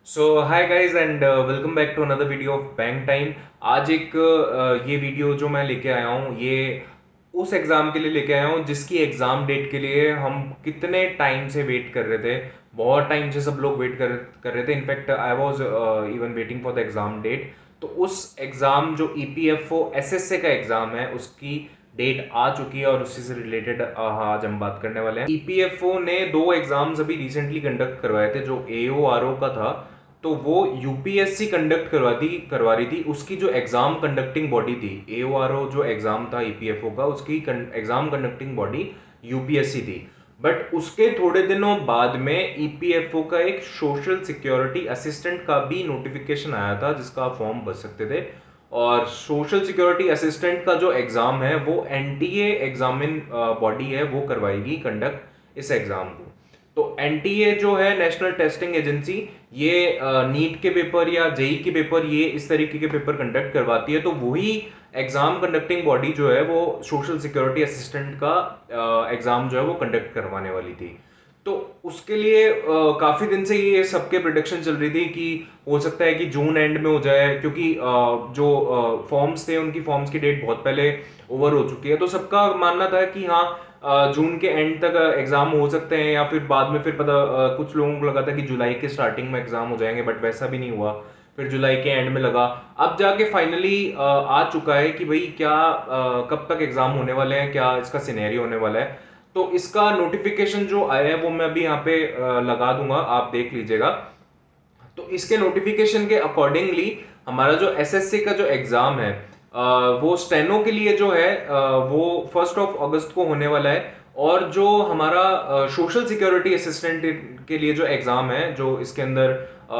So hi guys and welcome back to another video of bank time. आज एक ये video जो मैं लेके आया हूँ ये उस एग्ज़ाम के लिए लेके आया हूँ जिसकी एग्ज़ाम डेट के लिए हम कितने टाइम से वेट कर रहे थे। बहुत टाइम से सब लोग वेट कर रहे थे। In fact I was even waiting for the exam date. तो उस एग्ज़ाम जो EPFO SSA का एग्ज़ाम है उसकी डेट आ चुकी है और उसी से रिलेटेड आज हम बात करने वाले हैं। EPFO ने दो एग्ज़ाम्स अभी रिसेंटली कंडक्ट करवाए थे। जो AORO का था तो वो यूपीएससी कंडक्ट करवा रही थी। उसकी जो एग्जाम कंडक्टिंग बॉडी थी, AORO जो एग्जाम था EPFO का, उसकी एग्जाम कंडक्टिंग बॉडी यूपीएससी थी। बट उसके थोड़े दिनों बाद में EPFO का एक सोशल सिक्योरिटी असिस्टेंट का भी नोटिफिकेशन आया था जिसका आप फॉर्म भर सकते थे। और सोशल सिक्योरिटी असिस्टेंट का जो एग्जाम है वो एनटीए एग्जामिन बॉडी है, वो करवाएगी कंडक्ट इस एग्जाम को। तो एनटीए जो है, नेशनल टेस्टिंग एजेंसी, ये नीट के पेपर या जेई के पेपर, ये इस तरीके के पेपर कंडक्ट करवाती है। तो वही एग्जाम कंडक्टिंग बॉडी जो है वो सोशल सिक्योरिटी असिस्टेंट का एग्जाम जो है वो कंडक्ट करवाने वाली थी। तो उसके लिए काफी दिन से ये सबके प्रिडिक्शन चल रही थी कि हो सकता है कि जून एंड में हो जाए, क्योंकि जो फॉर्म्स थे उनकी फॉर्म्स की डेट बहुत पहले ओवर हो चुकी है। तो सबका मानना था कि हाँ, जून के एंड तक एग्जाम हो सकते हैं, या फिर बाद में फिर पता कुछ लोगों को लगा था कि जुलाई के स्टार्टिंग में एग्जाम हो जाएंगे, बट वैसा भी नहीं हुआ। फिर जुलाई के एंड में लगा। अब जाके फाइनली आ चुका है कि भाई क्या कब तक एग्जाम होने वाले हैं, क्या इसका सिनेरियो होने वाला है। तो इसका नोटिफिकेशन जो आया है वो मैं अभी यहाँ पे लगा दूंगा, आप देख लीजिएगा। तो इसके नोटिफिकेशन के अकॉर्डिंगली हमारा जो एसएससी का जो एग्जाम है, वो स्टेनो के लिए जो है वो 1 अगस्त को होने वाला है। और जो हमारा सोशल सिक्योरिटी असिस्टेंट के लिए जो एग्जाम है, जो इसके अंदर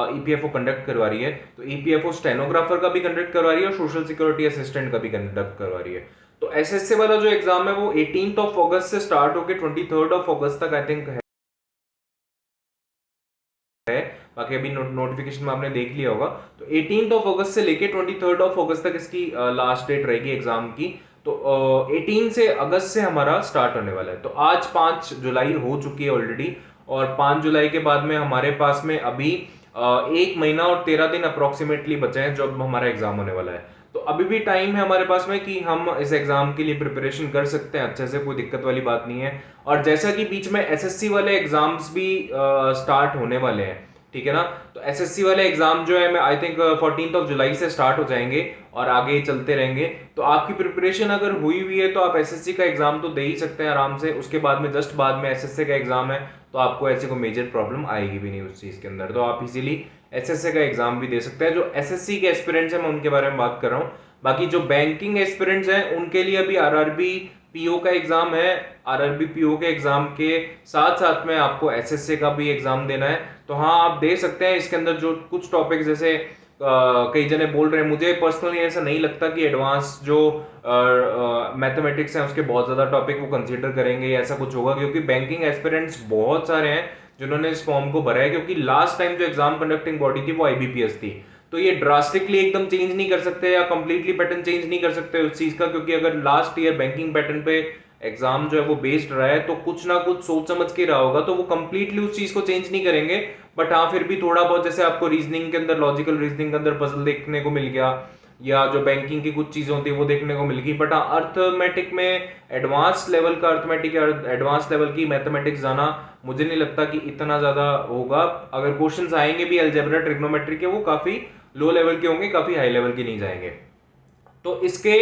EPFO कंडक्ट करवा रही है, तो EPFO स्टेनोग्राफर का भी कंडक्ट करवा रही है और सोशल सिक्योरिटी असिस्टेंट का भी कंडक्ट करवा रही है। तो एसएससी वाला जो एग्जाम है वो 18 अगस्त से स्टार्ट होकर 23 अगस्त तक आई थिंक है। बाकी अभी नोटिफिकेशन में आपने देख लिया होगा। तो 18 अगस्त से लेके 23 अगस्त तक इसकी लास्ट डेट रहेगी एग्जाम की। तो 18 अगस्त से हमारा स्टार्ट होने वाला है। तो आज 5 जुलाई हो चुकी है ऑलरेडी, और 5 जुलाई के बाद में हमारे पास में अभी 1 महीना और 13 दिन अप्रोक्सीमेटली बचे हैं जब हमारा एग्जाम होने वाला है। तो अभी भी टाइम है हमारे पास में कि हम इस एग्जाम के लिए प्रिपरेशन कर सकते हैं अच्छे से, कोई दिक्कत वाली बात नहीं है। और जैसा कि बीच में एसएससी वाले एग्जाम्स भी स्टार्ट होने वाले हैं, ठीक है ना। तो एसएससी वाले एग्जाम जो है मैं आई थिंक 14 जुलाई से स्टार्ट हो जाएंगे और आगे चलते रहेंगे। तो आपकी प्रिपरेशन अगर हुई हुई है तो आप एसएससी का एग्जाम तो दे ही सकते हैं आराम से। उसके बाद में जस्ट बाद में एसएससी का एग्जाम है, तो आपको ऐसे कोई मेजर प्रॉब्लम आएगी भी नहीं उस चीज के अंदर। तो आप इजीली एसएससी का एग्जाम भी दे सकते हैं। जो एसएससी के एस्पिरेंट्स हैं मैं उनके बारे में बात कर रहा हूँ। बाकी जो बैंकिंग एस्पिरेंट्स हैं उनके लिए अभी आरआरबी पीओ का एग्जाम है। आरआरबी पीओ के एग्जाम के साथ साथ में आपको एसएससी का भी एग्जाम देना है। तो हाँ, आप दे सकते हैं। इसके अंदर जो कुछ टॉपिक, जैसे कई जने बोल रहे हैं, मुझे पर्सनली ऐसा नहीं लगता कि एडवांस जो मैथमेटिक्स है उसके बहुत ज्यादा टॉपिक वो कंसीडर करेंगे या ऐसा कुछ होगा, क्योंकि बैंकिंग एस्पिरेंट्स बहुत सारे हैं जिन्होंने इस फॉर्म को भरा है। क्योंकि लास्ट टाइम जो एग्जाम कंडक्टिंग बॉडी थी वो आईबीपीएस थी। तो ये ड्रास्टिकली एकदम चेंज नहीं कर सकते या कंप्लीटली पैटर्न चेंज नहीं कर सकते उस चीज का, क्योंकि अगर लास्ट ईयर बैंकिंग पैटर्न पे एग्जाम जो है वो बेस्ड रहा है तो कुछ ना कुछ सोच समझ के रहा होगा। तो वो कंप्लीटली उस चीज को चेंज नहीं करेंगे। बट हाँ, फिर भी थोड़ा बहुत, जैसे आपको रीजनिंग के अंदर, लॉजिकल रीजनिंग के अंदर पजल देखने को मिल गया, या जो बैंकिंग की कुछ चीजें होती है वो देखने को मिल गई। बट हाँ, अर्थमेटिक में एडवांस लेवल का अर्थमेटिक या एडवांस लेवल की मैथमेटिक्स जाना मुझे नहीं लगता कि इतना ज्यादा होगा। अगर क्वेश्चंस आएंगे भी अलजेब्रा ट्रिग्नोमेट्री के, वो काफी लो लेवल के होंगे, काफी हाई लेवल के नहीं जाएंगे। तो इसके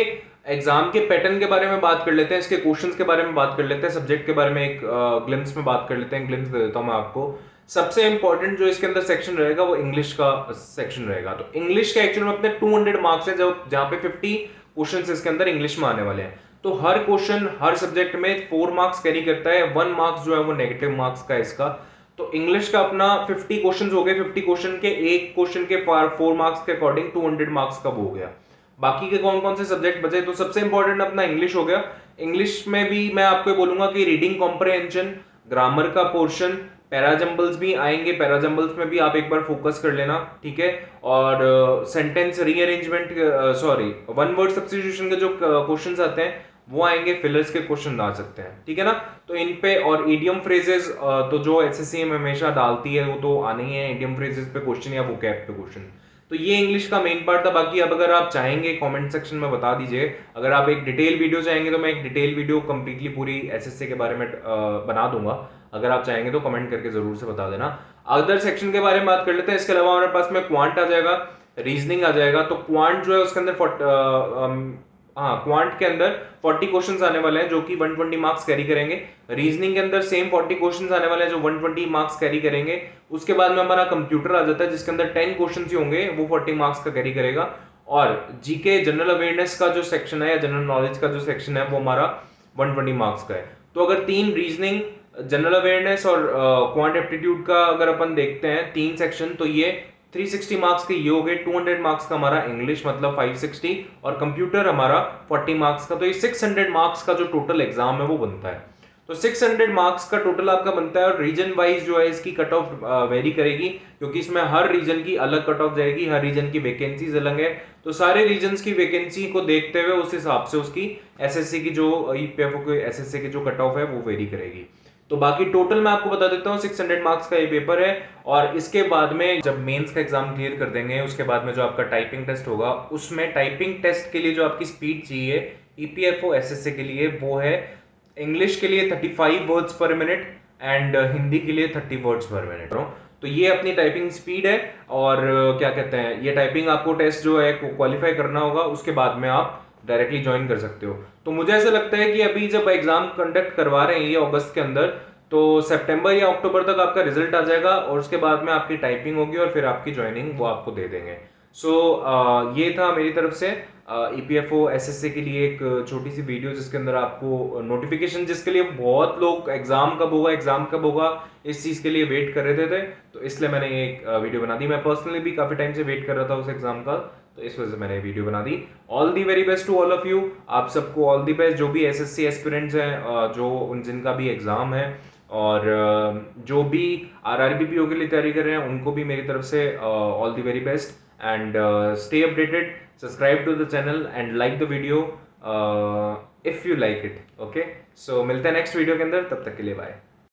एग्जाम के पैटर्न के बारे में बात कर लेते हैं, इसके क्वेश्चंस के बारे में बात कर लेते हैं, सब्जेक्ट के बारे में एक ग्लिम्स में बात कर लेते हैं। ग्लिम्स दे देता हूं मैं आपको। सबसे इंपॉर्टेंट जो इसके अंदर सेक्शन रहेगा वो इंग्लिश का सेक्शन रहेगा। तो इंग्लिश के एक्चुअल में अपने 200 मार्क्स है, जो जहां पे 50 क्वेश्चन इसके अंदर इंग्लिश में आने वाले हैं। तो हर क्वेश्चन हर सब्जेक्ट में 4 मार्क्स कैरी करता है। 1 मार्क्स जो है वो नेगेटिव मार्क्स का है इसका। तो इंग्लिश का अपना 50 क्वेश्चन हो गए। 50 क्वेश्चन के एक क्वेश्चन के 4 मार्क्स के अकॉर्डिंग 200 मार्क्स का हो गया। बाकी के कौन कौन से सब्जेक्ट बचे, तो सबसे इंपॉर्टेंट अपना इंग्लिश हो गया। इंग्लिश में भी मैं आपको बोलूंगा कि रीडिंग कॉम्प्रहेंशन, ग्रामर का पोर्शन, पैराजम्बल्स भी आएंगे। पैराजम्बल्स में भी आप एक बार फोकस कर लेना, ठीक है। और sentence rearrangement, sorry, one word substitution के जो क्वेश्चंस आते हैं वो आएंगे, फिलर्स के क्वेश्चन आ सकते हैं, ठीक है ना। तो इन पे और इडियम फ्रेजेस तो जो एसएससी में हमेशा डालती है वो तो आने ही है, इडियम फ्रेजेस पे क्वेश्चन या वोकैब पे क्वेश्चन। तो ये इंग्लिश का मेन पार्ट था। बाकी अब अगर आप चाहेंगे कमेंट सेक्शन में बता दीजिए, अगर आप एक डिटेल वीडियो चाहेंगे तो मैं एक डिटेल वीडियो कंप्लीटली पूरी एसएससी के बारे में बना दूंगा। अगर आप चाहेंगे तो कमेंट करके जरूर से बता देना। अदर सेक्शन के बारे में बात कर लेते हैं। इसके अलावा हमारे पास में क्वांट आ जाएगा, रीजनिंग आ जाएगा। तो क्वांट जो है उसके अंदर क्वांट के अंदर 40 क्वेश्चंस आने वाले हैं जो कि 120 मार्क्स कैरी करेंगे। रीजनिंग के अंदर सेम 40 क्वेश्चंस आने वाले हैं जो 120 मार्क्स कैरी करेंगे। उसके बाद में हमारा कंप्यूटर आ जाता है जिसके अंदर 10 क्वेश्चंस ही होंगे, वो 40 मार्क्स का कैरी करेगा। और जीके जनरल अवेयरनेस का जो सेक्शन है या जनरल नॉलेज का जो सेक्शन है वो हमारा 120 मार्क्स का है। तो अगर 3 रीजनिंग, जनरल अवेयरनेस और क्वांट एप्टीट्यूड का अगर अपन देखते हैं 3 सेक्शन, तो ये 360 मार्क्स के ये हो गए। 200 मार्क्स का हमारा इंग्लिश मतलब 560 और कंप्यूटर हमारा 40 मार्क्स का। तो ये 600 मार्क्स का जो टोटल एग्जाम है वो बनता है। तो 600 मार्क्स का टोटल आपका बनता है। और रीजन वाइज जो है इसकी कट ऑफ वेरी करेगी, क्योंकि इसमें हर रीजन की अलग कट ऑफ जाएगी, हर रीजन की वैकेंसीज अलग है। तो सारे रीजन्स की वैकेंसी को देखते हुए उस हिसाब से उसकी एसएससी की जो ईपीएफओ की एसएससी की जो कट ऑफ है वो वेरी करेगी। तो बाकी टोटल मैं आपको बता देता हूँ 600 मार्क्स का ये पेपर है। और इसके बाद में जब मेंस का एग्जाम क्लियर कर देंगे उसके बाद में जो आपका टाइपिंग टेस्ट होगा, उसमें टाइपिंग टेस्ट के लिए जो आपकी स्पीड चाहिए ईपीएफओ एसएससी के लिए वो है इंग्लिश के लिए 35 वर्ड्स पर मिनट एंड हिंदी के लिए 30 वर्ड्स पर मिनट। तो ये अपनी टाइपिंग स्पीड है। और क्या कहते हैं, ये टाइपिंग आपको टेस्ट जो है क्वालिफाई करना होगा, उसके बाद में आप डायरेक्टली ज्वाइन कर सकते हो। तो मुझे ऐसा लगता है कि अभी जब एग्जाम कंडक्ट करवा रहे हैं ये अगस्त के अंदर, तो सितंबर या अक्टूबर तक आपका रिजल्ट आ जाएगा और उसके बाद में आपकी टाइपिंग होगी और फिर आपकी ज्वाइनिंग वो आपको दे देंगे। सो ये था मेरी तरफ से ईपीएफओ एसएससी के लिए एक छोटी सी वीडियो जिसके अंदर आपको नोटिफिकेशन, जिसके लिए बहुत लोग एग्जाम कब होगा इस चीज के लिए वेट कर रहे थे। तो इसलिए मैंने एक वीडियो बना दी। मैं पर्सनली भी काफी टाइम से वेट कर रहा था उस एग्जाम का, तो इस वजह से मैंने वीडियो बना दी। All the very best to all of you. आप सबको ऑल दी बेस्ट, जो भी एसएससी एस्पिरेंट्स हैं, जो उन जिनका भी एग्जाम है और जो भी आरआरबीपीओ के लिए तैयारी कर रहे हैं उनको भी मेरी तरफ से all the very best. And stay updated, subscribe to the channel and like the video if you like it. Okay, so मिलते हैं नेक्स्ट वीडियो के अंदर, तब तक के लिए बाय।